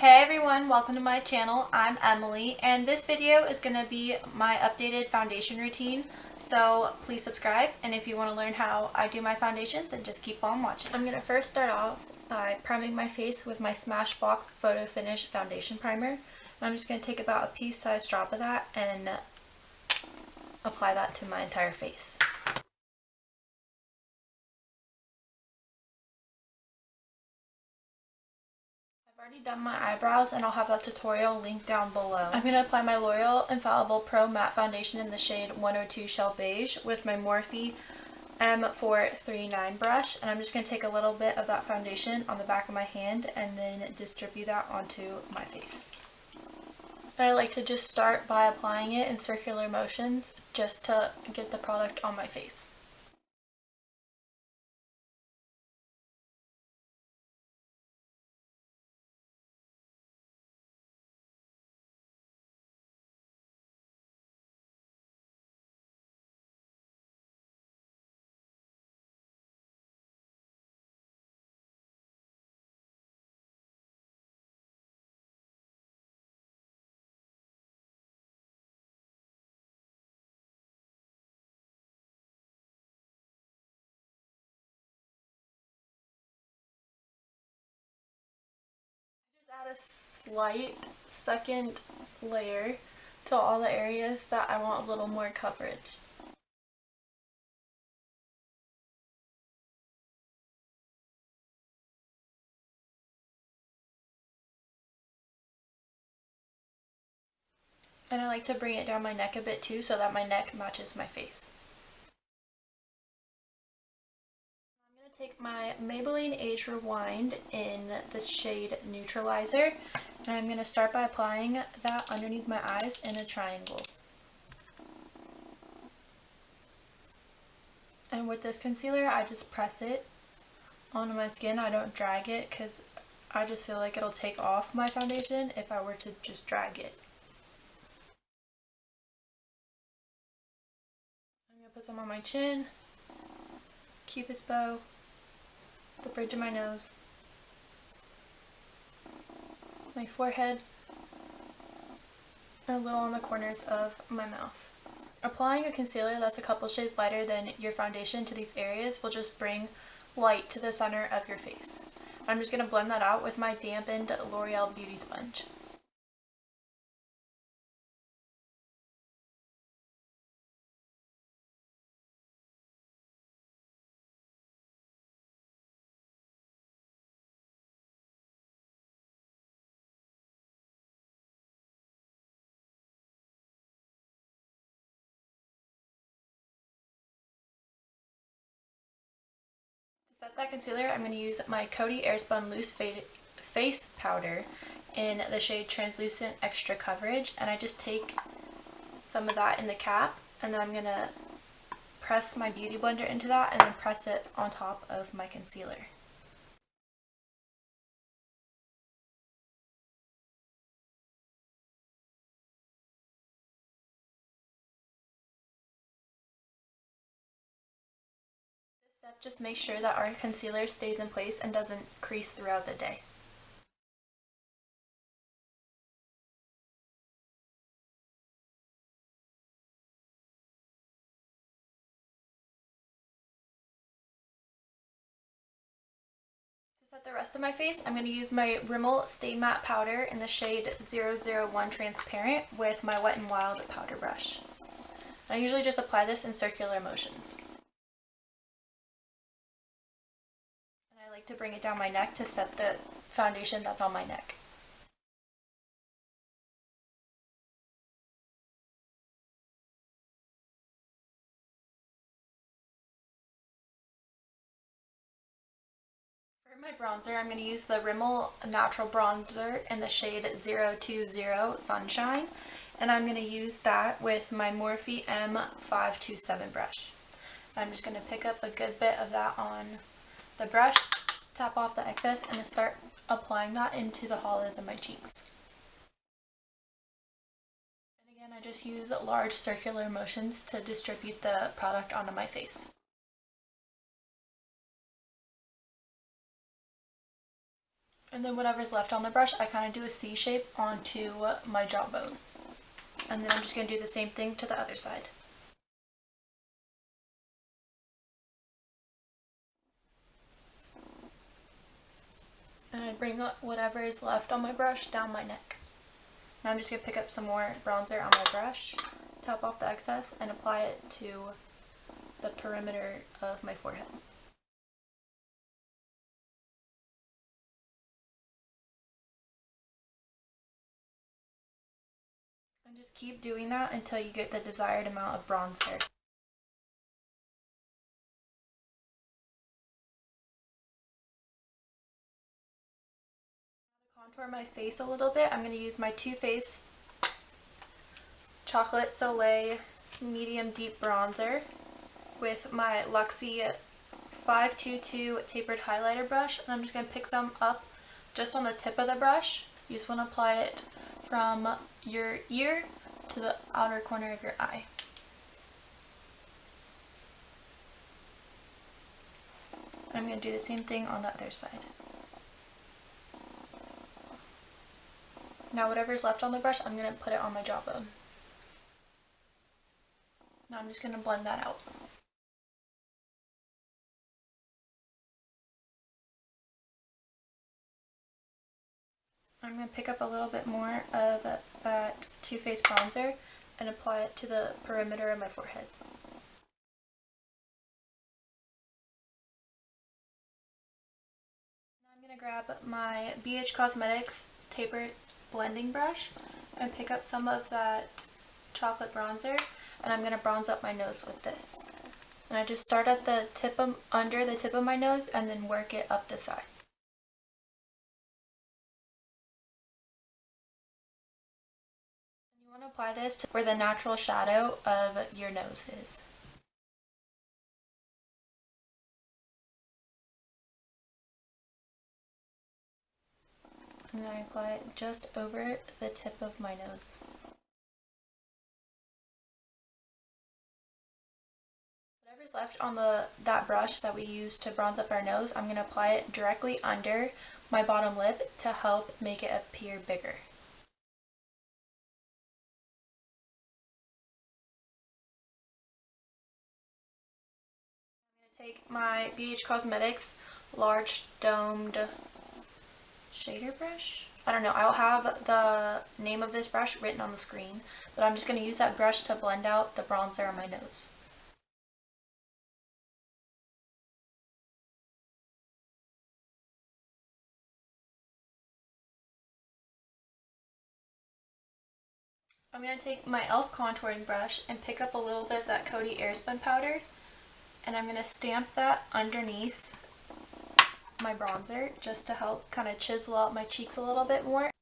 Hey everyone, welcome to my channel. I'm Emily and this video is going to be my updated foundation routine. So please subscribe, and if you want to learn how I do my foundation, then just keep on watching. I'm going to first start off by priming my face with my Smashbox Photo Finish Foundation Primer. And I'm just going to take about a pea-sized drop of that and apply that to my entire face. I've already done my eyebrows and I'll have that tutorial linked down below. I'm going to apply my L'Oreal Infallible Pro Matte Foundation in the shade 102 Shell Beige with my Morphe M439 brush, and I'm just going to take a little bit of that foundation on the back of my hand and then distribute that onto my face. And I like to just start by applying it in circular motions just to get the product on my face. Add a slight second layer to all the areas that I want a little more coverage. And I like to bring it down my neck a bit too, so that my neck matches my face. Take my Maybelline Age Rewind in this shade Neutralizer, and I'm going to start by applying that underneath my eyes in a triangle. And with this concealer, I just press it onto my skin. I don't drag it because I just feel like it'll take off my foundation if I were to just drag it. I'm going to put some on my chin, Cupid's bow, the bridge of my nose, my forehead, and a little on the corners of my mouth. Applying a concealer that's a couple shades lighter than your foundation to these areas will just bring light to the center of your face. I'm just going to blend that out with my dampened L'Oreal Beauty Sponge. To set that concealer, I'm going to use my Coty Airspun Loose Face Powder in the shade Translucent Extra Coverage, and I just take some of that in the cap, and then I'm going to press my beauty blender into that and then press it on top of my concealer. Just make sure that our concealer stays in place and doesn't crease throughout the day. To set the rest of my face, I'm going to use my Rimmel Stay Matte Powder in the shade 001 Transparent with my Wet n Wild powder brush. I usually just apply this in circular motions. To bring it down my neck to set the foundation that's on my neck. For my bronzer, I'm going to use the Rimmel Natural Bronzer in the shade 020 Sunshine, and I'm going to use that with my Morphe M527 brush. I'm just going to pick up a good bit of that on the brush, tap off the excess, and start applying that into the hollows of my cheeks. And again, I just use large circular motions to distribute the product onto my face. And then whatever's left on the brush, I kind of do a C shape onto my jawbone. And then I'm just going to do the same thing to the other side. And I bring up whatever is left on my brush down my neck. Now I'm just going to pick up some more bronzer on my brush, top off the excess, and apply it to the perimeter of my forehead. And just keep doing that until you get the desired amount of bronzer. Contour my face a little bit. I'm going to use my Too Faced Chocolate Soleil Medium Deep Bronzer with my Luxie 522 tapered highlighter brush. And I'm just going to pick some up just on the tip of the brush. You just want to apply it from your ear to the outer corner of your eye. And I'm going to do the same thing on the other side. Now whatever's left on the brush, I'm going to put it on my jawbone. Now I'm just going to blend that out. I'm going to pick up a little bit more of that Too Faced bronzer and apply it to the perimeter of my forehead. Now I'm going to grab my BH Cosmetics tapered blending brush and pick up some of that chocolate bronzer, and I'm going to bronze up my nose with this. And I just start at the tip of, under the tip of my nose and then work it up the side. And you want to apply this to where the natural shadow of your nose is. And then I apply it just over the tip of my nose. Whatever's left on that brush that we used to bronze up our nose, I'm going to apply it directly under my bottom lip to help make it appear bigger. I'm going to take my BH Cosmetics large domed shader brush. I don't know, I'll have the name of this brush written on the screen, but I'm just going to use that brush to blend out the bronzer on my nose. I'm going to take my e.l.f. contouring brush and pick up a little bit of that Coty Airspun powder, and I'm going to stamp that underneath my bronzer just to help kind of chisel out my cheeks a little bit more. And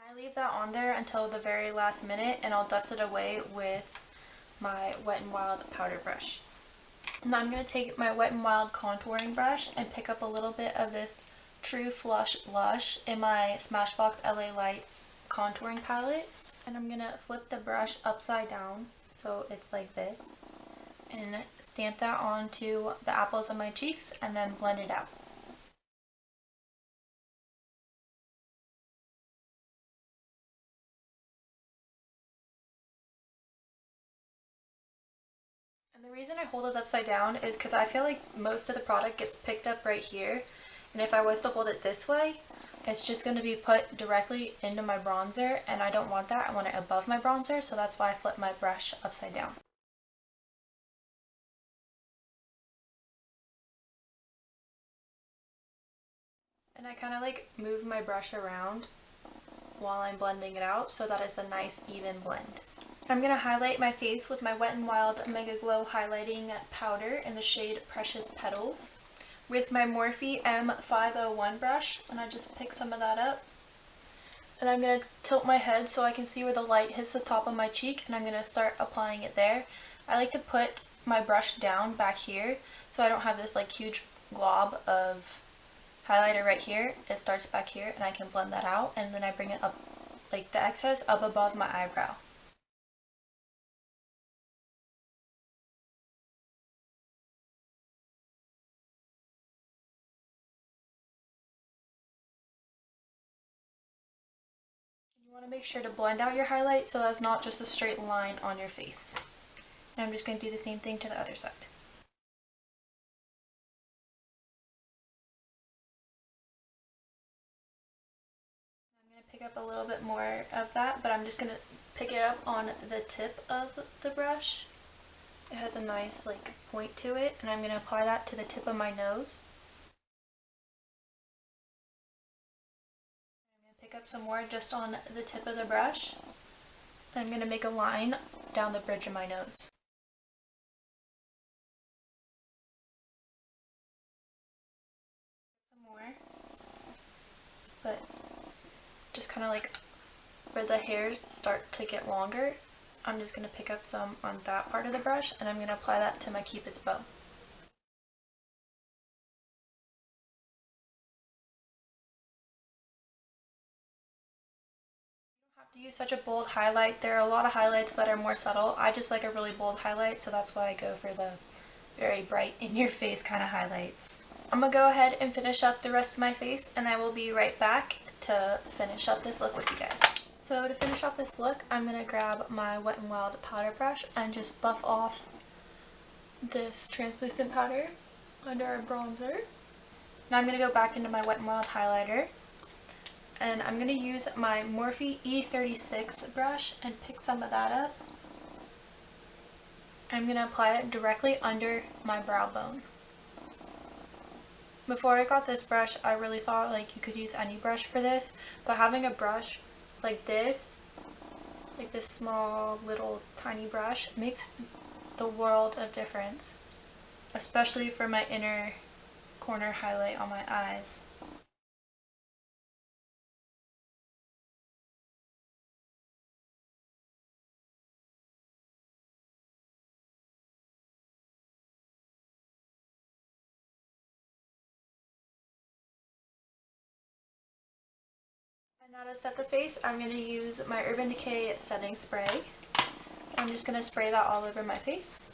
I leave that on there until the very last minute, and I'll dust it away with my Wet n Wild powder brush. Now I'm going to take my Wet n Wild contouring brush and pick up a little bit of this True Flush Blush in my Smashbox LA Lights contouring palette, and I'm going to flip the brush upside down so it's like this and stamp that onto the apples of my cheeks and then blend it out. And the reason I hold it upside down is because I feel like most of the product gets picked up right here, and if I was to hold it this way, it's just going to be put directly into my bronzer, and I don't want that. I want it above my bronzer, so that's why I flip my brush upside down. And I kind of like move my brush around while I'm blending it out so that it's a nice even blend. I'm going to highlight my face with my Wet n Wild Mega Glow highlighting powder in the shade Precious Petals with my Morphe M541 brush, and I just pick some of that up. And I'm going to tilt my head so I can see where the light hits the top of my cheek, and I'm going to start applying it there. I like to put my brush down back here so I don't have this like huge glob of highlighter right here. It starts back here and I can blend that out, and then I bring it up like the excess up above my eyebrow. You want to make sure to blend out your highlight so that's not just a straight line on your face. And I'm just going to do the same thing to the other side. I'm going to pick up a little bit more of that, but I'm just going to pick it up on the tip of the brush. It has a nice like point to it, and I'm going to apply that to the tip of my nose. Pick up some more just on the tip of the brush. I'm going to make a line down the bridge of my nose. Some more, but just kind of like where the hairs start to get longer, I'm just going to pick up some on that part of the brush, and I'm going to apply that to my Cupid's bow. To use such a bold highlight. There are a lot of highlights that are more subtle. I just like a really bold highlight, so that's why I go for the very bright in your face kind of highlights. I'm gonna go ahead and finish up the rest of my face, and I will be right back to finish up this look with you guys. So to finish off this look, I'm gonna grab my Wet n Wild powder brush and just buff off this translucent powder under our bronzer. Now I'm gonna go back into my Wet n Wild highlighter, and I'm going to use my Morphe E36 brush and pick some of that up. I'm going to apply it directly under my brow bone. Before I got this brush, I really thought like you could use any brush for this, but having a brush like this small little tiny brush, makes the world of difference, especially for my inner corner highlight on my eyes. And now to set the face, I'm going to use my Urban Decay setting spray. I'm just going to spray that all over my face.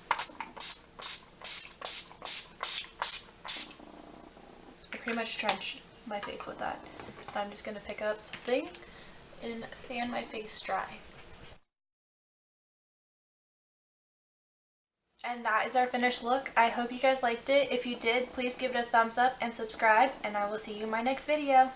I pretty much drenched my face with that. And I'm just going to pick up something and fan my face dry. And that is our finished look. I hope you guys liked it. If you did, please give it a thumbs up and subscribe, and I will see you in my next video.